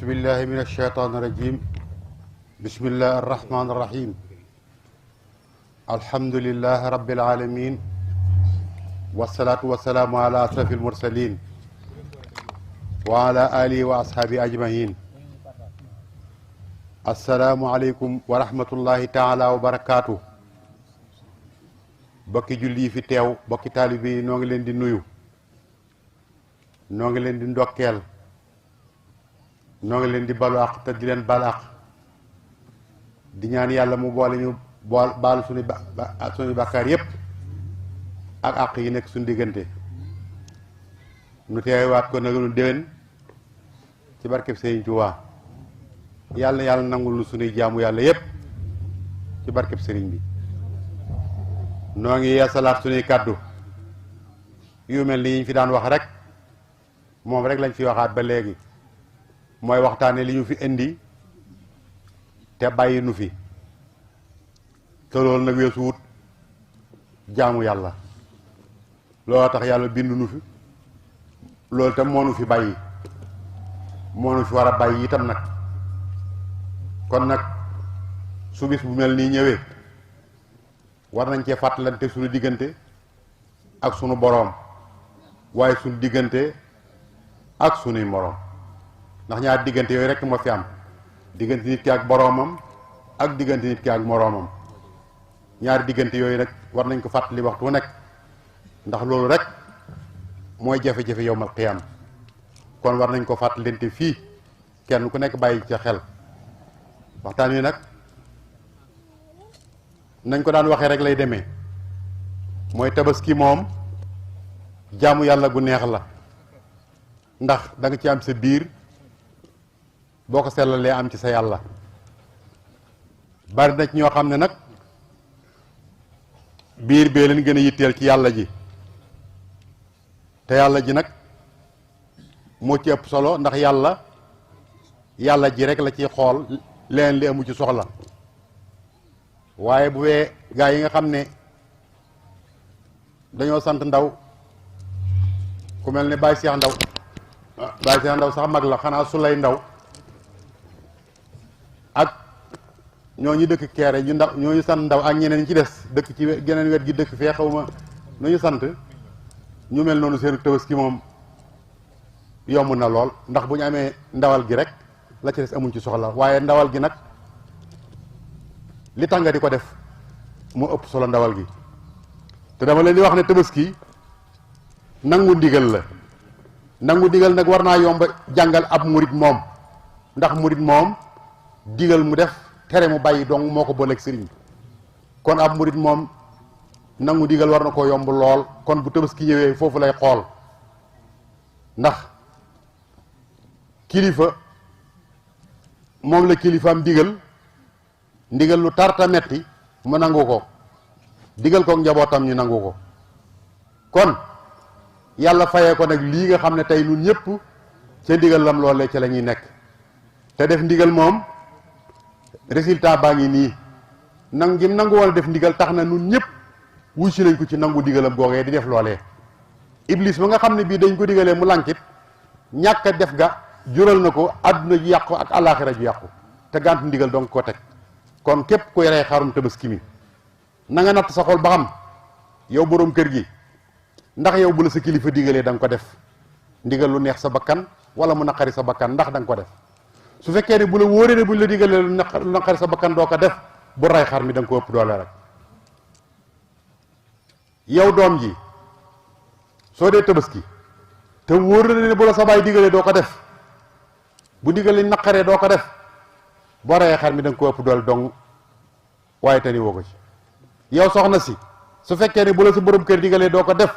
أعوذ بالله من الشيطان الرجيم بسم الله الرحمن الرحيم الحمد لله رب العالمين والصلاة والسلام على أشرف المرسلين وعلى آله وأصحابه أجمعين السلام عليكم ورحمة الله تعالى وبركاته bokki julli fi teew bokki taalibe yi noo ngi leen di nuyu noo ngi leen di ndokkeel noo ngi leen di balu àq te di leen bal àq di ñaan yàlla mu boole ñu baal suñu bàkkaar yépp ak àq yi nekk suñu diggante nu teewaat ko nag nu déwén ci barkeb Sëriñ Tuubaa yàlla nangul nu suñuy jaamu yàlla yépp ci barkeb sëriñ bi noo ngi yeesalaat suñuy kàddu yu mel ni ñu fi daan wax rek moom rek lañ fi waxaat ba léegi mooy waxtaane li ñu fi indi te bàyyi nu fi te loolu nag weesu wut jaamu yàlla loolu tax yàlla bindu nu fi loolu tam moo nu fi bàyyi moo nu fi war a bàyyi itam nag kon nag su bis bu mel nii ñëwee war nañ cee fàttalante suñu diggante ak sunu boroom waaye suñu diggante ak sunuy moroom ndax ñaar diggante yooyu rekk moo fi am diggante nit ki ak boroomam ak diggante nit ki ak moroomam ñaari diggante yooyu nag war nañ ko fàttali waxtu nekk ndax loolu rek mooy jafe-jafe yowmal qiyaam kon war nañ ko fàttalante fii kenn ku nekk bàyyi ca xel waxtaan wi nag nañ ko daan waxee rek lay demee mooy tabaski moom jaamu yàlla gu neex la ndax da nga ci am sa biir boo ko sellalee am ci sa yàlla bari na ci ñoo xam ne nag biir bee leen gën a yitteel ci yàlla ji te yàlla ji nag moo ci ëpp solo ndax yàlla ji rek la ciy xool leen li amu ci soxla waaye bu wee gaa yi nga xam ne dañoo sant ndaw ku mel ne Baye Cheikh Ndaw sax mag la xanaa su lay ndaw ak ñooñu dëkk Keere ñu ndaw ñooñu sant ndaw ak ñeneen ñi ci des dëkk ci geneen wet gi dëkk fee xaw ma nu ñu sant ñu mel noonu seen tabaski moom yomb na lool ndax bu ñu amee ndawal gi rek la ci des amuñ ci soxla waaye ndawal gi nag li tax nga di ko def moo ëpp solo ndawal gi te dama leen di wax ne tabaski nangu ndigal la nangu ndigal nag war naa yomb jàngal ab murit moom ndax murit moom digal mu def tere mu bàyyi dong moo ko booleeg sëriñ kon ab murit moom nangu ndigal war na koo yomb lool kon bu tabaski ñëwee foofu lay xool ndax kilifa moom la kilifaam digal ndigal lu tarta metti mu nangu ko digal ko njabootam ñu nangu ko kon yàlla fayee ko nag lii nga xam ne tey ñun ñëpp ca ndigal lam loolee ca la ñuy nekk te def ndigal moom résultat baa ngi nii nangu woon a def ndigal tax na ñun ñëpp wuy si nañ ko ci nangu digalam googee di def loolee iblis ba nga xam ne bii dañ ko digalee mu lànkit ñàkk a def ga jural na ko àdduna ju yàqu ak àllaaxira ju yàqu te gànt ndigal donc ko teg kon képp ku rey xarum tabaski mi na nga natt sa xol ba xam yow boroom kër gi ndax yow bu la sa kilifa digalee da nga ko def ndigal lu neex sa bakkan wala mu naqari sa bakkan ndax da nga ko def su fekkee ne bu la wóoree ne buñ la digalee lu naqari sa bakkan doo ko def bu rey xar mi da nga ko ëpp doole rek yow doom ji soo dee tabaski te wóor na ne bu la sa baay digalee doo ko def bu digalee naqaree doo ko def boo reyee xar mi da nga ko ëpp doole dong waaye tani woo ko ci yow soxna si su fekkee ne bu la sa borom kër digalee doo ko def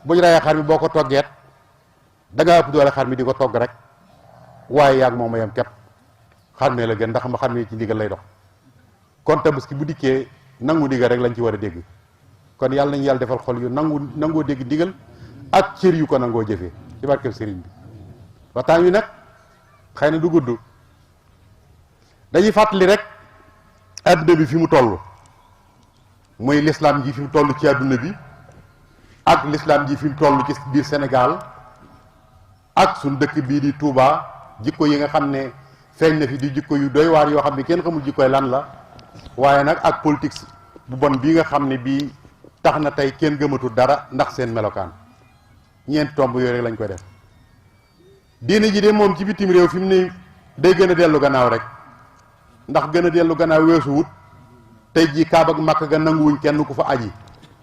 buñ reyee xar mi boo ko toggeet da nga ëpp doole xar mi di ko togg rek waaye yaag moom a yam képp xar mee la gën ndax ma xar mi ci ndigal lay dox kon tabaski bu dikkee nangu ndigal rek lañ ci war a dégg kon yàlla nañu yàlla defal xol yu nangoo dégg ndigal ak cër yu ko nangoo jëfee ci barkeb sëriñ bi waxtaan wi nag xëy na du gudd dañuy fàttali rek adduna bi fi mu toll muy l'islam ji fi mu toll ci adduna bi ak l'islam ji fi mu toll ci biir Sénégal ak suñ dëkk bii di Touba jikko yi nga xam ne feeñ na fi di jikko yu doy waar yoo xam ne kenn xamul jikkoy lan la waaye nag ak politique bu bon bii nga xam ne bii tax na tey kenn gëmatul dara ndax seen melokaan ñeenti tomb yooyu rek lañ koy def. diine ji de moom ci bitim réew fi mu ne day gën a dellu gannaaw rek ndax gën a dellu gannaaw weesu wut tey jii Kaaba ak Makka ga nanguwuñ kenn ku fa aji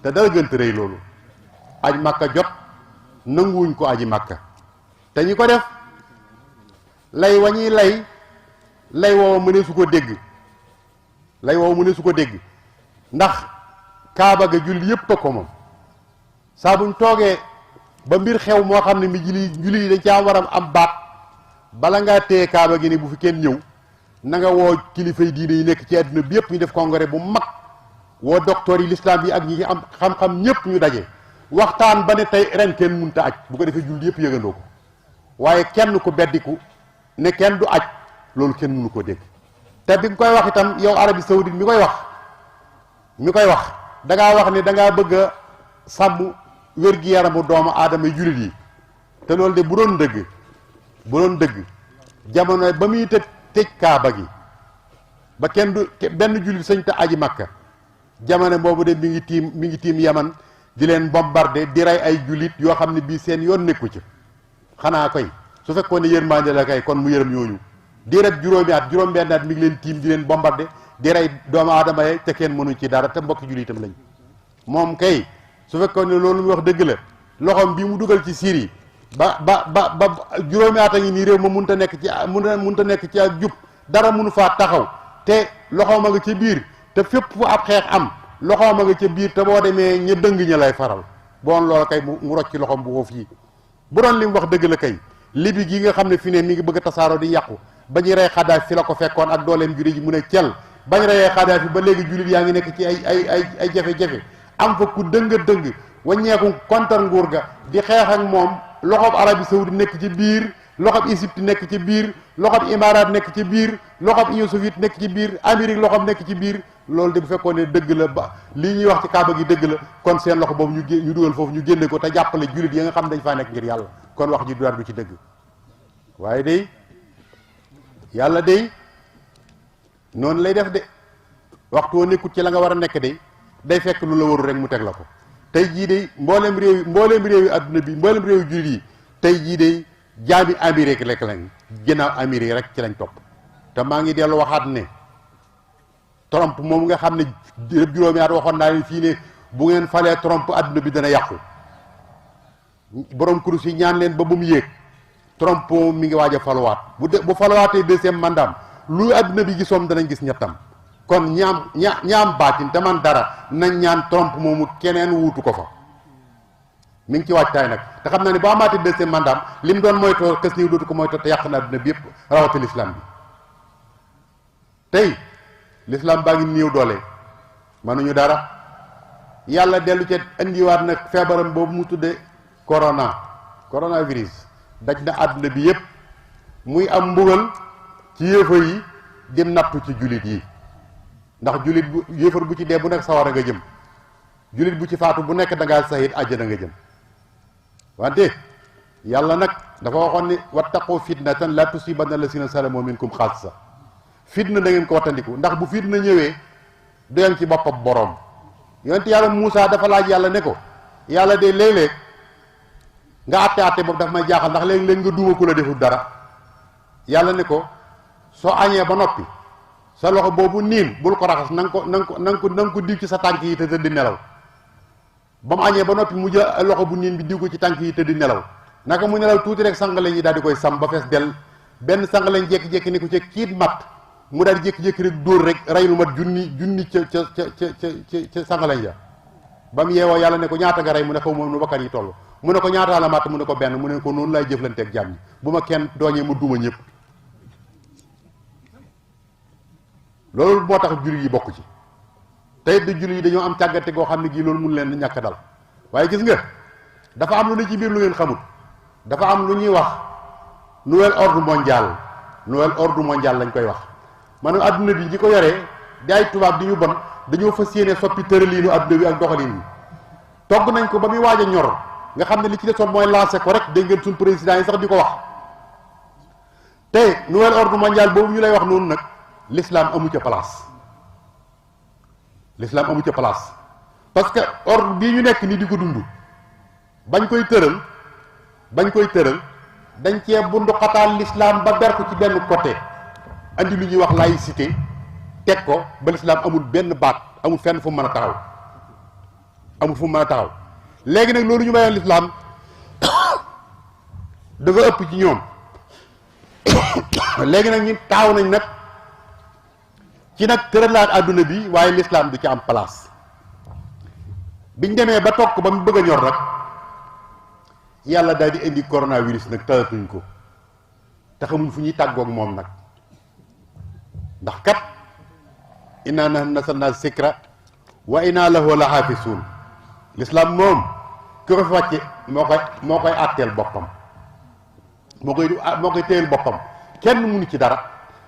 te dara gënta rëy loolu aj Makka jot nanguwuñ ko aji Makka te ñi ko def lay wañuy lay woowa mënee su ko dégg lay woowa mënee su ko dégg ndax Kaaba ga julli yépp a ko moom saa buñ toogee ba mbir xew moo xam ne mi julli yi dañ caa war a am baat bala ngaa téye Kaaba gi ni bu fi kenn ñëw na nga woo kilifay diine yi nekk ci àdduna bi yëpp ñu def congrès bu mag woo docteur yi l'islam yi ak ñi am xam-xam ñëpp ñu daje waxtaan ba ne tey ren kenn mënta aj bu ko defee julli yëpp yëgandoo ko waaye kenn ku beddiku ne kenn du aj loolu kenn mënu ko dégg te bi nga koy wax itam yow Arabie Saoudite mi koy wax da ngaa wax ne da ngaa bëgg a sàmm wér-gi-yaramu doomu aadama yi jullit yi te loolu de bu doon dëgg jamono ba muy tëj Kaaba gi ba kenn du benn jullit sañ te aji Makka jamono boobu de mi ngi tiim Yaman di leen bombardé di rey ay jullit yoo xam ne bii seen yoon nekku ci xanaa koy su fekkoon ne yërmande la kay kon mu yërëm ñooñu di rek juróom-benn at mi ngi leen tiim di leen bombardé di rey doomu aadama yi te kenn mënuñ ci dara te mbokki jullitam lañ moom kay su fekkoon ne loolu mu wax dëgg la loxoom bi mu dugal ci Syrie ba juróomi at a ngi nii réew ma munta nekk ci ak jub dara munu faa taxaw te loxoom a nga ca biir te fépp fu ab xeex am loxoom a nga ca biir te boo demee ña dëng ña lay faral bon loolu kay mu rocc ci loxoom bu ko fii bu doon li mu wax dëgg la kay Libi gi nga xam ne fi ne mi ngi bëgg a tasaaroo di yàqu ba ñu rey Xadaafi fi la ko fekkoon ak dooleem jure ji mu ne cel bañ reyee Xadaafi ba léegi jullit yaa ngi nekk ci ay jafe-jafe am fa ku dëng waññeeku kontar nguur ga di xeex ak moom loxob Arabie Saoudite nekk ci biir loxob Égypte nekk ci biir loxob Imaaraat nekk ci biir loxob Union soviétique nekk ci biir Amérique loxob nekk ci biir loolu de bu fekkoon ne dëgg la ba lii ñuy wax ci Kaaba gi dëgg la kon seen loxo boobu ñu dugal foofu ñu génne ko te jàppale jullit yi nga xam dañ faa nekk ngir yàlla kon wax ji du ci dëgg waaye day yàlla day noonu lay def de waxtu woo nekkut ci la nga war a nekk day fekk lu la waru rek mu teg la ko tey jii de mboolem réew yi adduna bi mboolem réew jullit yi tey jii de jaami Amérique rek lañ ginnaaw Amérique rek ci lañ topp te maa ngi dellu waxaat ne Trump moom nga xam ne juróomi at waxoon naa leen fii ne bu ngeen falee Trump adduna bi dana yàqu borom kurus yi ñaan leen ba mu yéeg Trump mi ngi waaj a faluwaat bu faluwaatee deuxième mandat lu adduna bi gisoom danañ gis ñettam kon ñaam baatin te man dara nañ ñaan Trump moomu keneen wuutu ko fa mi ngi ci waajtaay nag te xam naa ne boo amaatee deuxième mandat li mu doon moytoo kës niw dootu ko moytoo te yàq na adduna bi yëpp rawati l'islam bi tey l'islam baa ngi néew doole mënuñu dara yàlla dellu ca indiwaat nag feebaram boobu mu tudde coronavirus daj na àdduna bi yëpp muy am mbugal ci yéefar yi di nattu ci jullit yi ndax jullit bu yéefar bu ci dee bu nekk sawara nga jëm jullit bu ci faatu bu nekk da ngaa sahid àjjana nga jëm wante yàlla nag dafa waxoon ni wattaqu fitnatan la tusibanna allasina salamu minkum xaassa fitna da ngeen ko wattandiku ndax bu fitna ñëwee du yem ci boppam boroom yonent yàlla Muusaa dafa laaj yàlla ne ko yàlla de léeg-léeg nga àtte boobu dafa may jaaxal ndax léeg-léeg nga duuma ku la deful dara yàlla ne ko soo añee ba noppi sa loxo boobu niin bul ko raxas na nga ko diw ci sa tànk yi te tëdd nelaw ba mu añee ba noppi mu jël loxo bu niin bi diw ko ci tànk yi tëdd nelaw naka mu nelaw tuuti rek sangaleñ yi daal di koy sam ba fees del benn sangaleñ jékki-jékki ni ko ca kiit mat mu daal di jékki-jékki rek dóor rek rey lu mat junni ca sangaleñ ja ba mu yeewoo yàlla ne ko ñaata nga rey mu ne xaw moom nu bakkan yi toll mu ne ko ñaata la matt mu ne ko benn mu ne ko noonu lay jëflanteeg jàmm ñi bu ma kenn dooñee ma duma ñëpp loolu moo tax jullit yi bokk ci tey de jullit yi dañoo am càggante goo xam ne gii loolu mun leen ñàkk dal waaye gis nga dafa am lu ne ci biir lu ngeen xamut dafa am lu ñuy wax nouvel ordre mondial lañ koy wax maanaam adduna bi ñi ko yoree di ay tubaab di ñu bon dañoo fas yéene soppi tëraliinu adduna bi ak doxalin bi togg nañ ko ba muy waaj a ñor nga xam ne li ci desoon mooy lancé ko rek dégg ngeen suñ président yi sax di ko wax te nouvel ordre mondial boobu ñu lay wax noonu nag l'islam amu ca place. l'islam amu ca place parce que ordre bii ñu nekk ni di ko dund bañ koy tëral dañ cee bundu xataal l'islam ba ber ko ci benn côté andi lu ñuy wax laïcité teg ko ba l'islam amul benn baat amul fenn fu mu mën a taxaw léegi nag loolu ñu mayoon l'islam dafa ëpp ci ñoom léegi nag ñu taxaw nañ nag ci nag tëralaat àdduna bi waaye l'islam du ci am place biñ demee ba toog ko ba mu bëgg a ñor nag yàlla daal di indi coronavirus nag talatuñ ko te xamuñ fu ñuy tàggoog moom nag ndax kat inna nahnu nazzalna zikra wa inna lahu la xaafisuun l'islam moom ki ko fi wàcce moo koy àtteel boppam moo koy téyel boppam kenn mënu ci dara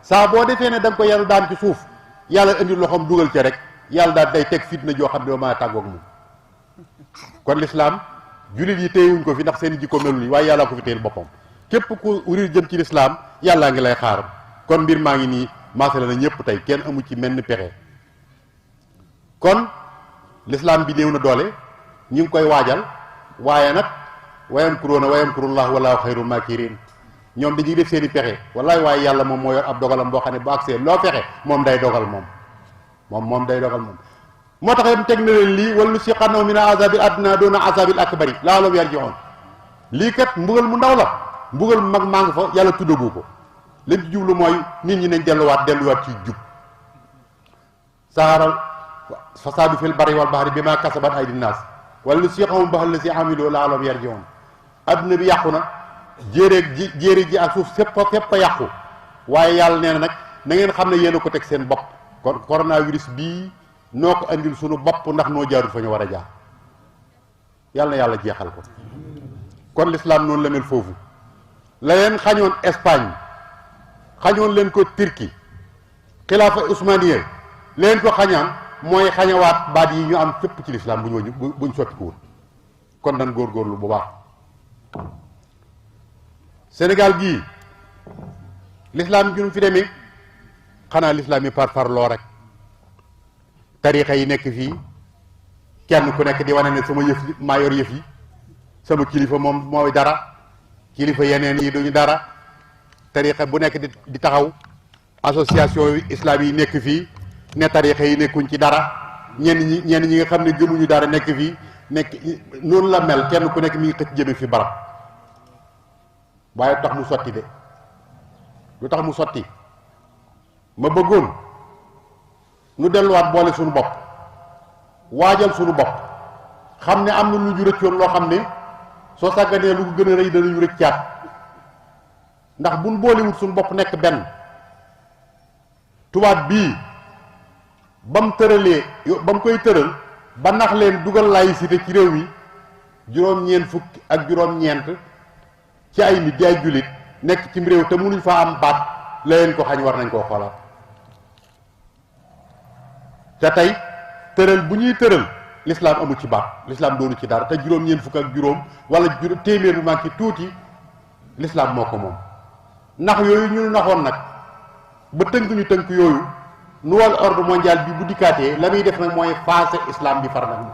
saa boo defee ne da nga ko yaru daan ci suuf yàlla indi loxoom dugal ca rek yàlla daal day teg fitna joo xam ne doo mën a tàggoog moom kon l'islam jullit yi téyewuñ ko fi ndax seen jikko melul nii waaye yàllaa ko fi téyel boppam képp ku riir jëm ci l'islam yàllaa ngi lay xaar kon mbir maa ngi nii maasala na ñëpp tey kenn amu ci menn pexe kon l'islam bi néew na doole ñu ngi koy waajal waaye nag wayamkuruuna wayamkurullah wallaahu xayrul maakirin ñoom dañuy def seen i pexe wallaay waaye yàlla moom moo yor ab dogalam boo xam ne bu agsee loo fexe moom day dogal moom day dogal moom moo tax yam teg na leen lii wala nuziqannahum mina azabil adna doona azabil akbari la'allahum yarji'un lii kat mbugal mu ndaw la mbugal mu mag maa ngi fa yàlla tuddagu ko leen ci jublu mooy nit ñi nañ delluwaat ci jub saaral fasaadu fil barri wal bahri bima kasabat aydin naas wala nuziqahum ba'da llazi amilu la'allahum yarji'un adduna bi yàqu na jéere ji ak suuf fépp a yàqu waaye yàlla nee na nag na ngeen xam ne yéen a ko teg seen bopp kon coronavirus bii noo ko andil suñu bopp ndax noo jaarul fa ñu war a jaar yàlla na yàlla jeexal ko kon l'islam noonu la mel foofu la leen xañoon Espagne xañoon leen ko Turquie xilaafa Ousmaniye leen ko xañaan mooy xañawaat baat yi ñu am fépp ci l'islam buñ soppikuwul kon nan góorgóorlu bu baax Sénégal gii l'islam junum fi demee xanaa l'islam yi par loo rek tarixa yi nekk fii kenn ku nekk di wane ne sama yëf maa yor yëf yi sama kilifa moom mooy dara kilifa yeneen yi duñu dara tarixa bu nekk di taxaw association islam yi nekk fii ne tarixa yi nekkuñ ci dara ñenn ñi nga xam ne gëmuñu dara nekk fii nekk noonu la mel kenn ku nekk mi ngi xëcc jëme fi barab waaye tax mu sotti de lu tax mu sotti ma bëggoon nu delluwaat boole suñu bopp waajal suñu bopp xam ne am na lu ñu rëccoon loo xam ne soo sàgganee lu ko gën a rëy danañu rëccaat ndax buñ boolewut suñu bopp nekk benn tubaab bii ba mu tëralee ba mu koy tëral ba nax leen dugal laïcité ci réew mi juróom-ñeent fukk ak juróom-ñeent ci ay nit di ay jullit nekk ci réew te mënuñ faa am baat la leen ko xañ war nañ koo xoolaat te tey tëral bu ñuy tëral l'islam amul ci baat l'islam doonu ci dara te juróom-ñeent fukk ak juróom wala téeméer bu manqué tuuti l'islam moo ko moom ndax yooyu ñu naxoon nag ba tënk yooyu nouvel ordre mondial bi bu dikkaatee la muy def nag mooy faase islam bi far nag moom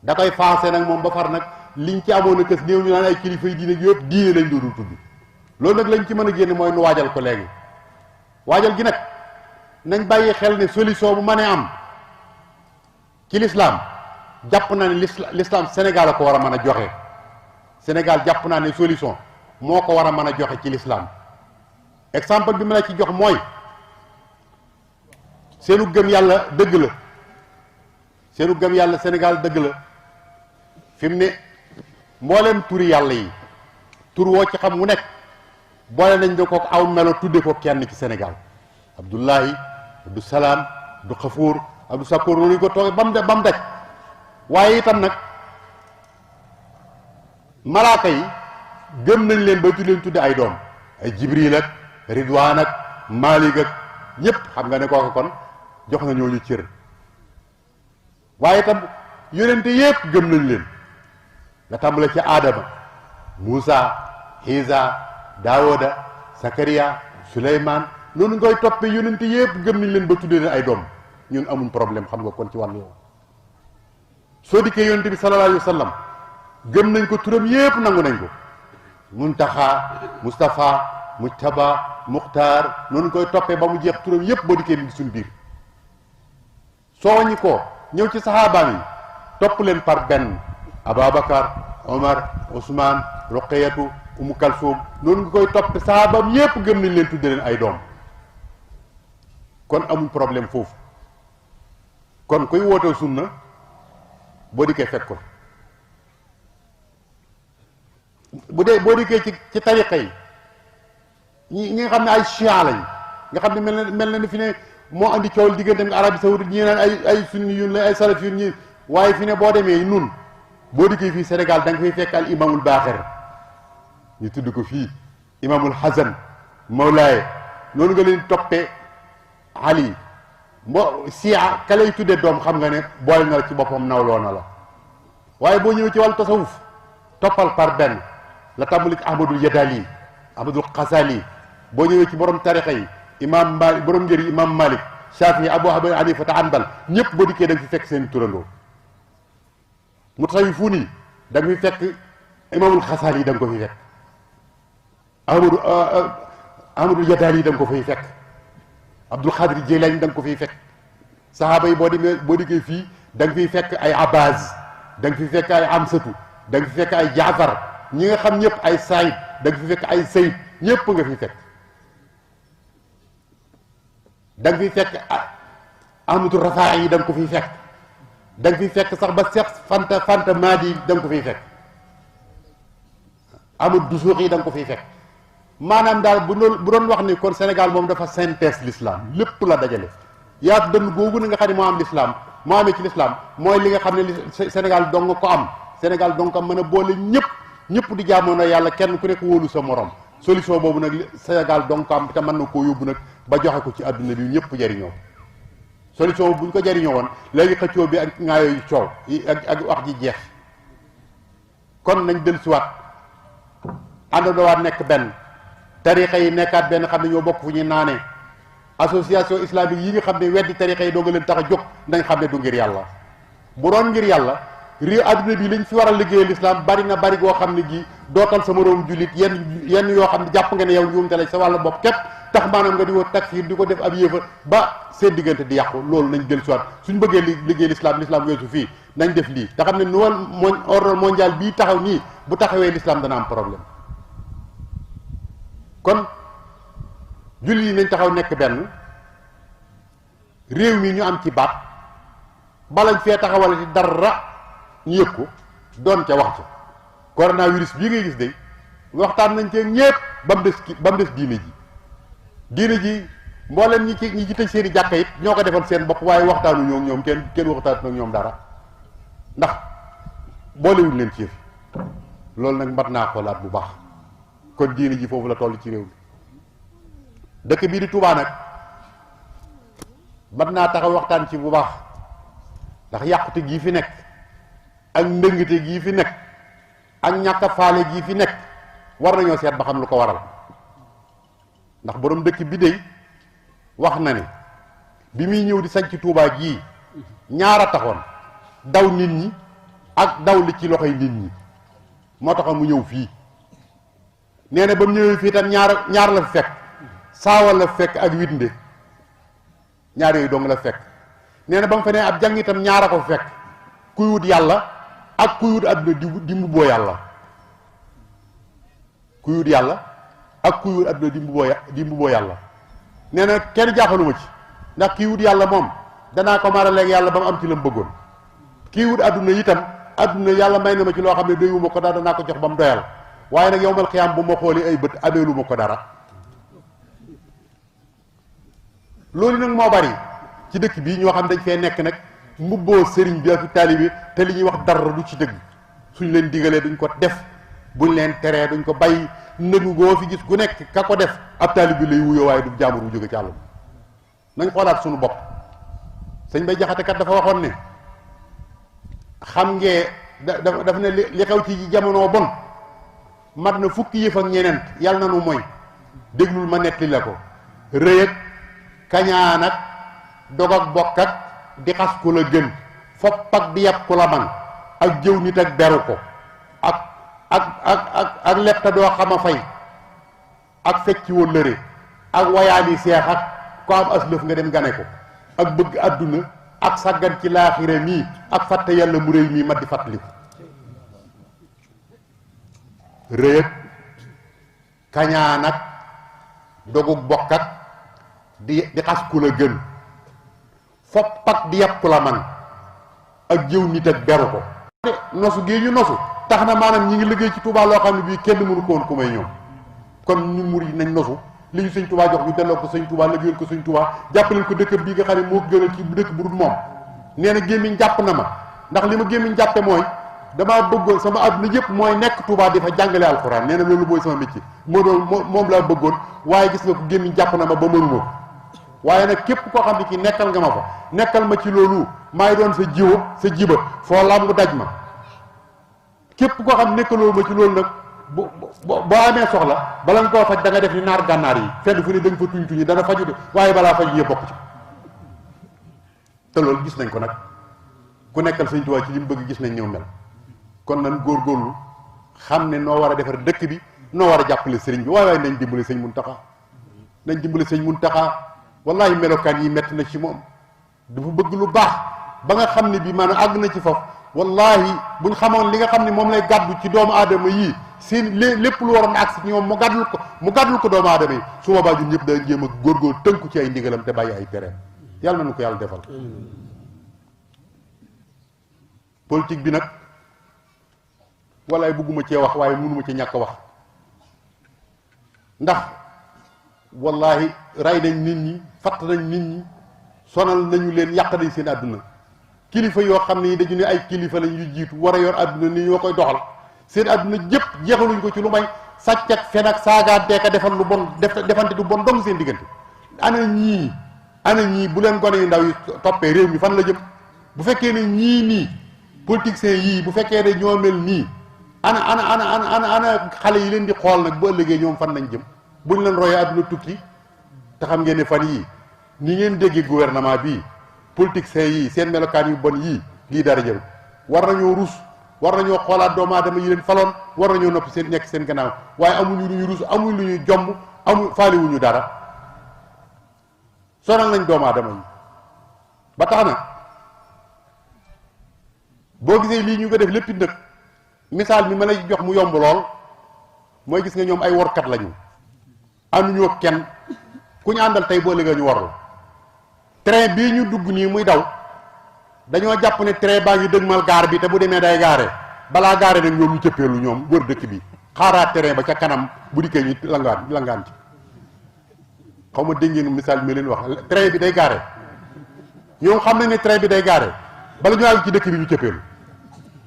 da koy faase nag moom ba far nag liñ ci amoon a kës néew ñu naan ay kilifa yi diine yëpp diine lañ doonul tudd loolu nag lañ ci mën a génne mooy nu waajal ko léegi waajal gi nag nañ bàyyi xel ne solution bu mënee am ci l'islam jàpp naa ne l'islam Sénégal a ko war a mën a joxe Sénégal jàpp naa ne solution moo ko war a mën a joxe ci l'islam exemple bi ma la ci jox mooy seenu gëm yàlla dëgg la seenu gëm yàlla Sénégal dëgg la fi mu ne mbooleem turi yàlla yi tur woo ci xam wu nekk boole nañ da ko aw melo tudde ko kenn ci Sénégal Abdullahi Abdou Salaam Abdou Xafuur Abdou Sakoor noonu ñu ko toogee ba mu daj waaye itam nag malaaka yi gëm nañ leen ba leen tudde ay doom ay Jibril ak Ridwaan ak Maalik ak ñépp xam nga ne kooku kon jox na ñooñu cër waaye itam yonente yépp gëm nañ leen nga tàmbale ci Aadama Muusa Iisa Daawuda Sakariya Suleymaan noonu ngay toppee yonent yëpp gëm nañ leen ba tuddee leen ay doom ñun amuñ problème xam nga kon ci wàllu yow soo dikkee yonent bi sallallahu alayhi wa sallam gëm nañ ko turam yëpp nangu nañ ko Muntaxa Mustafa Mujtaba Muxtaar noonu koy toppee ba mu jeex turam yëpp boo dikkee mi suñ biir soo wàññi ko ñëw ci saxaabaan yi topp leen par benn Ababacar Omar Ousmane Roqeyatu Umu Kalsoum noonu nga koy topp saxaabam yëpp gëm nañ leen tudde leen ay doom kon amuñ problème foofu kon kuy woote sunna boo dikkee fekk ko bu dee boo dikkee ci tariqa yi ñi nga xam ne ay chia lañ nga xam ne mel na ni fi ne moo andi coow diggante ak Arabie Saoudite ñi naan ay sunni yun la ay salafiyun ñi waaye fi ne boo demee nun boo dikkee fii Sénégal da nga fay fekk al imamul Baaxir ñu tudd ko fii imamul Hasan Mawlaaye noonu nga leen toppee Ali sia ka lay tuddee doom xam nga ne boole na la ci boppam nawloo na la waaye boo ñëwee ci wàllu tasawuf toppal par benn la tàmbali ci Ahmadul Yadali Ahmadul Xasali boo ñëwee ci borom tarixa yi imam Malik borom ngër yi imam Malik Shafi Abu Hanifa ta Hanbal ñëpp boo dikkee da nga fi fekk seen turandoo mutasawifuun yi da nga fi fekk imamul Xasali da nga ko fi fekk Ahmadul Yadali da nga ko fay fekk Abdul Xaadir Jeylaani da nga ko fiy fekk saxaaba yi boo dikkee fii da nga fiy fekk ay Abbas da nga fiy fekk ay Amsatu da nga fi fekk ay Jaafar ñi nga xam ñëpp ay Saïd da nga fi fekk ay Sayd ñëpp nga fi fekk da nga fiy fekk Ahmadu Rafaa yi da nga ko fiy fekk da nga fiy fekk sax ba Seex Fanta Maadi da nga ko fiy fekk Ahmadu Dusuuq yi da nga ko fiy fekk maanaam daal bu doon wax ni kon Sénégal moom dafa synthèse l'islam lépp la dajale yaatu dënn googu na nga xam ne moo am l'islam moo amee ci l'islam mooy li nga xam ne Sénégal dong ko am Sénégal dong ko mën a boole ñëpp di jaamoon yàlla kenn ku nekk wóolu sa morom solution boobu nag Sénégal dong ko am te mën na koo yóbbu nag ba joxe ko ci adduna bi ñëpp jariñoo solution bu ñu ko jariñoo woon léegi xëccoo bi ak ŋaayooyu coow ak wax ji jeex kon nañ dellusiwaat àndandoowaat nekk benn tarixa yi nekkaat benn xam ne ñoo bokk fu ñuy naanee association islamique yi nga xam ne weddi tarixa yi doo nga leen tax a jóg nañ xam ne du ngir yàlla bu doon ngir yàlla réew adduna bi liñ fi war a liggéeyal l'islam bari na bari goo xam ne gi dootal sa moroom jullit yenn yoo xam ne jàpp nga ne yow njuumte la sa wàllu bopp képp tax maanaam nga di ko takfiir di ko def ab yéefa ba seen diggante di yàqu loolu nañ jël soit suñ bëggee liggéey l'islam weesu fii nañ def lii te xam ne nouvel ordre mondial bii taxaw nii bu taxawee l'islam dana am problème kon jullit yi nañ taxaw nekk benn réew mi ñu am ci baat balañ fee taxawal ci dara ñu yëg ko doon ca wax ca coronavirus bii ngay gis de waxtaan nañ cee ñépp ba mu des diine ji mboolem ñi ci tëj seeni jàkka it ñoo ko defal seen bopp waaye waxtaanu ñoom kenn waxtaanu ak ñoom dara ndax boolewuñ leen ci yëf loolu nag mat naa xoolaat bu baax kon diine ji foofu la toll ci réew mi dëkk bii di Touba nag mat naa taxaw waxtaan ci bu baax ndax yàqute gii fi nekk ak ndëngte gii fi nekk ak ñàkk a faale gii fi nekk war nañoo seet ba xam lu ko waral ndax borom dëkk bi de wax na ne bi muy ñëw di sañc Touba gii ñaara taxoon daw nit ñi ak daw li ci loxoy nit ñi moo taxoon mu ñëw fii nee na ba mu ñëwee fii tam ñaar la fekk saawal la fekk ak witnde ñaar yooyu dong la fekk nee na ba mu fa ne ab jàng itam ñaara ko fekk kuy wut yàlla ak kuy wut adduna di mbubboo yàlla kuy wut yàlla ak kuy wut adduna di mbubboo yàlla nee na kenn jaaxaluma ci ndax kii wut yàlla moom danaa ko maraleeg yàlla ba mu am ci la mu bëggoon kii wut adduna itam adduna yàlla may na ma ci loo xam ne doyuma ko dara danaa ko jox ba mu doyal waaye nag yowmal xiyaam bu ma xoolee ay bët ameelu ma ko dara loolu nag moo bari ci dëkk bii ñoo xam dañ fee nekk nag mbubboo sëriñ bi ak taalibe te li ñuy wax dara du ci dëgg suñ leen digalee duñ ko def buñ leen teree duñ ko bàyyi nëgu goo fi gis gu nekk ka ko def ab taalibe lay wuyoo waaye du jaambur bu jóge ci àll nañ xoolaat suñu bopp sëñ Bay Jaxate kat dafa waxoon ne xam ngee dafa ne li xew ci jamono bon mat na fukki yëf ak ñeneent yàlla na nu mooy déglul ma nettali la ko rëy ak kañaan ak dog ak bokk ak di xas ku la gën fopp ak di yàpp ku la man ak jëw nit ak beru ko ak letta doo xama fay ak fecci wëllëre ak wayaani seex ak ko am aslëf nga dem gane ko ak bëgg àdduna ak sàggan ci laaxira mii ak fàtte yàlla mu réy mii mat di fàttaliku rëy ak kañaan ak dogug bokk ak di xas ku la gën fopp ak di yàpp ku la man ak jëw nit ak beru ko nosu gii ñu nosu tax na maanaam ñi ngi liggéey ci Touba loo xam ne bii kenn mënu ko woon ku may ñoom kon ñu murid nañ nosu li ñu sëñ Touba jox ñu delloo ko sëñ Touba liggéeyal ko sëñ Touba jàppaleel ko dëkk bii nga xam ne moo gënal ci dëkk bu dul moom nee na gémmiñ jàpp na ma ndax li ma gémmiñ jàppe mooy damaa bëggoon sama àdduna yëpp mooy nekk Touba di fa jàngale alxuraan nee na loolu mooy sama métier moom laa bëggoon waaye gis nga ko gémmiñ jàpp na ma ba mënuma ko waaye nag képp koo xam ne kii nekkal nga ma fa nekkal ma ci loolu maay doon sa jiwo sa jiba foo lam mu daj ma képp koo xam nekkaloo ma ci loolu nag boo amee soxla bala nga koo faj da nga def ni naar gànnaar yi fenn fu ne da nga fa tuñ tuñi dana faju de waaye balaa faj yëpp bokk ci te loolu gis nañ ko nag ku nekkal sëñ Tuubaa ci li mu bëgg gis nañ ñëw mel kon nan góorgóorlu xam ne noo war a defar dëkk bi noo war a jàppale sëriñ bi waaye nañ dimbale sëñ Muntaxa nañ dimbale sëñ Muntaxa wallahi melokaan yi metti na ci moom dafa bëgg lu baax ba nga xam ne bi maanaam àgg na ci foofu wallahi buñ xamoon li nga xam ne moom lay gàddu ci doomu aadama yii seen lépp lu waroon agsi ci ñoom mu gàddul ko doomu aadama yi su boobaa ñun ñëpp da jéem a góorgóor tënku ci ay ndigalam te bàyyi ay tereem yàlla nañu ko yàlla defal politique bi nag walaay bëgguma cee wax waaye mënuma ci ñàkk wax ndax wallahi rey nañ nit ñi fatt nañ nit ñi sonal nañu leen yàq nañ seen àdduna kilifa yoo xam ne dañu ne ay kilifa lañ yu jiitu war a yor àdduna ni ñoo koy doxal seen àdduna jëpp jeexaluñ ko ci lu may sàcc ak fen ak saagaantee ka defal lu bon defante du bon dong seen diggante ana ñii bu leen gone yu ndaw yi toppee réew mi fan la jëm bu fekkee ne ñii nii politiciens yii bu fekkee ne ñoo mel nii ana xale yi leen di xool nag bu ëllëgee ñoom fan lañ jëm buñ leen royee àdduna tukki te xam ngeen ne fan yii ni ngeen déggee gouvernement bii politiciens yii seen melokaan yu bon yii lii dara jël war nañoo rus war nañoo xoolaat doomu aadama yi leen faloon war nañoo noppi seen nekk seen gannaaw waaye amuñu lu ñuy rus amuñ lu ñuy jomb faaliwuñu dara sonal nañ doomu aadama yi ba tax na boo gisee lii ñu ko def lépp nag misaal mi ma lay jox mu yomb lool mooy gis nga ñoom ay workat lañu amuñoo kenn ku ñu àndal tey boo léegi ñu warul train bii ñu dugg nii muy daw dañoo jàpp ne train baa ngi dëgmal gaar bi te bu demee day gaare balaa gaare nag ñoom ñu cëppeelu ñoom wër dëkk bi xaaraat train ba ca kanam bu dikkee ñu langaan ci xaw ma dégg ngeen misaal mi leen wax train bi day gaare ñoom xam nañ ne train bi day gaare bala ñu àgg ci dëkk bi ñu cëppeelu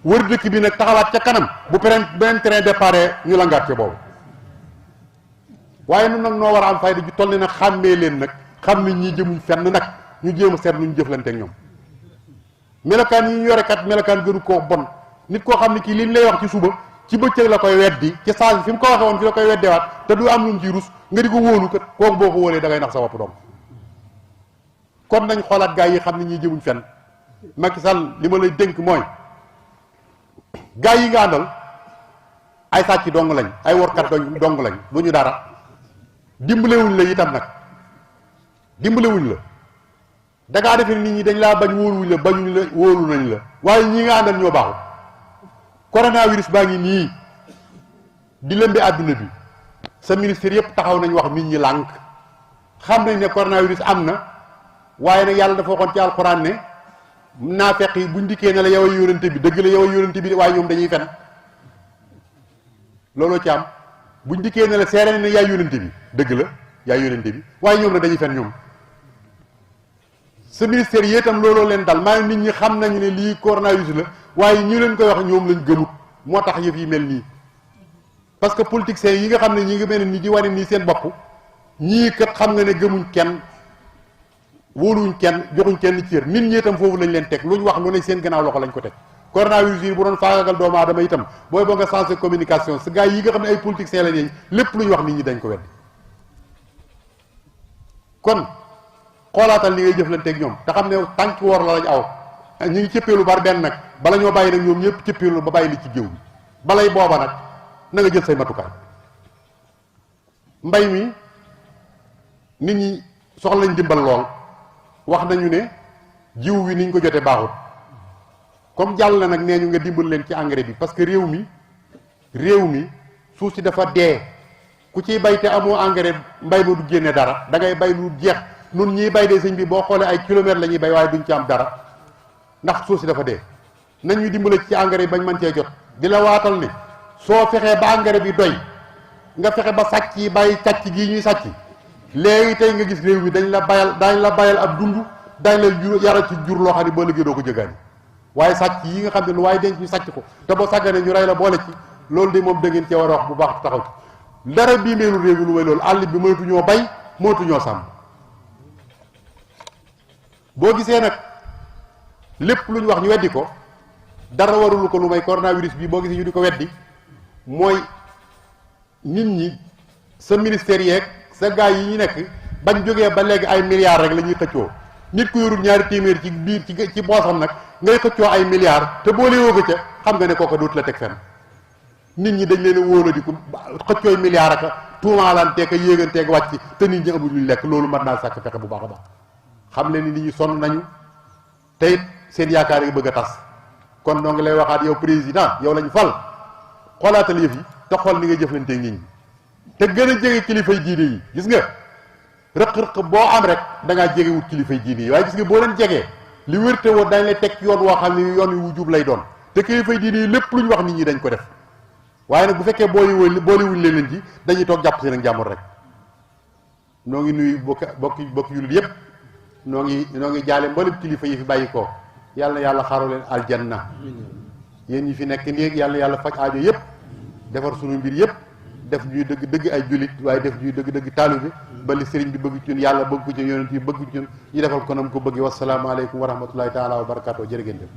wër dëkk bi nag taxawaat ca kanam bu beneen train départ ñu langaat ca boobu waaye nun nag noo war a am fayda ju toll ne nag xàmmee leen nag xam ne ñii jëmuñ fenn nag ñu jéem a seet nu ñu jëflante ak ñoom melokaan yi ñu yore kat melokaan gënu koo bon nit koo xam ne kii liñ lay wax ci suba ci bëccëg la koy weddi ci saa fi mu ko waxee woon fi la koy weddewaat te du am lu mu ci rus nga di ko wóolu kat kooku boo ko wóolee da ngay nax sa bopp doom kon nañ xoolaat gaa yi xam ne ñii jëmuñ fenn Macky Sall li ma lay dénk mooy gaa yi nga àndal ay sàcc dong lañ ay workat dong lañ du ñu dara dimbalewuñ la itam nag dimbalewuñ la dangaa defee nit ñi dañ laa bañ wóoluwuñ la bañuñ la wóolu nañ la waaye ñi nga àndal ñoo baaxul coronavirus baa ngi nii di lëmbe àdduna bi sa ministère yëpp taxaw nañ wax nit ñi lànk xam nañ ne coronavirus am na waaye nag yàlla dafa waxoon ci alxuraan ne naafeq yi buñ dikkee ne la yow a yónente bi dëgg la yow a yónente bi waaye ñoom dañuy fen looloo ci am buñ dikkee ne la seere ne yaay yónente bi dëgg la yaay yónente bi waaye ñoom nag dañuy fen ñoom sa ministère yi itam looloo leen dal maa nit ñi xam nañu ne lii coronavirus la waaye ñi leen koy wax ñoom lañ gëmut moo tax yëf yi mel nii parce que politiciens yi nga xam ne ñi ngi mel ni di wane nii seen bopp ñii kat xam nga ne gëmuñ kenn wóoluwuñ kenn joxuñ kenn cër nit ñi itam foofu lañ leen teg luñ wax lu ne seen gannaaw loxo lañ ko teg coronavirus yi bu doon faagagal doomu aadama itam booy boo nga sensé communication sa gars yi nga xam ne ay politiciens lañ lépp lu ñu wax nit ñi dañ ko weddi kon xoolaatal li ngay jëflanteeg ñoom te xam ne tànk woor la lañ aw ñu ngi cëppeelu bar benn nag bala ñoo bàyyi nag ñoom ñëpp cëppeelu ba bàyyi li ci géew bi balay booba nag na nga jël say matukaay. mbay mi nit ñi soxla nañ dimbal lool wax nañu ne jiw wi niñ ko jotee baaxut comme jàll na nag nee ñu nga dimbal leen ci engrais bi parce que réew mi suuf si dafa dee ku ciy bay te amoo engrais mbay ma du génne dara da ngay bay lu jeex nun ñiy bay dee sëñ bi boo xoolee ay kilomètres la ñuy bay waaye duñ ci am dara ndax suuf si dafa dee nañ ñu dimbale ci engrais bi bañ mën cee jot di la waatal ne soo fexee ba engrais bi doy nga fexe ba sàcc yi bàyyi càcc gii ñuy sàcc léegi tey nga gis réew mi dañ la bayal ab dund dañ la yaral ci jur loo xam ne boo liggéey doo ko jëgaani waaye sàcc yi nga xam ne lu waaye denc ñu sàcc ko te boo sàgganee ñu rey la boole ci loolu de moom da ngeen cee war a wax bu baax taxaw ci dara bii meelu réew mi lu may loolu àll bi mënatuñoo bay mënatuñoo sàmm boo gisee nag lépp lu ñu wax ñu weddi ko dara warulu ko lu may coronavirus bi boo gisee ñu di ko weddi mooy nit ñi sa ministère yeeg sa gaay yi ñu nekk bañ jógee ba léegi ay milliards rek la ñuy xëccoo nit ku yorul ñaari téeméer ci biir ci boosam nag ngay xëccoo ay milliards te boo lee woo ca xam nga ne kooka dootu la teg fenn nit ñi dañ leen a wóola di ko xëccooy milliards aka tuumaalanteeg a yéeganteeg wàcc te nit ñi amuñ luñ lekk loolu mën naa sàkk fexe bu baax a baax xam leen ni nit ñi sonn nañu te it seen yaakaar yi bëgg a tas kon noo ngi lay waxaat yow président yow lañ fal xoolaatal yëf yi te xool ni nga jëflanteeg nit ñi te gën a jege kilifay diine yi gis nga rëq-rëq boo am rek da ngaa jege wut kilifay diine yi waaye gis nga boo leen jegee li wérte woon dañ lay teg yoon woo xam ne yoon wu jub lay doon te kilifay diine yi lépp lu ñu wax nit ñi dañ ko def waaye nag bu fekkee boolewuñ leen ci dañuy toog jàpp seen ak jàmbur rek noo ngi nuyu bokk yulit yépp noo ngi jaale mboolem kilifa yi fi bàyyi ko yàlla na yàlla xaaru leen aljanna yéen ñi fi nekk nii yàlla na yàlla faj aajo yépp defar sunu mbir yépp def ñuy dëgg ay jullit waaye def ñuy dëgg taalibe ba li sëriñ bi bëgg ci ñun yàlla bëgg ko ci yonent yi bëgg ci ñun ñu defal ko nam ko bëgg wasalaamaaleykum wa rahmatullahi taala wa barakatuh jërë ngeen jëf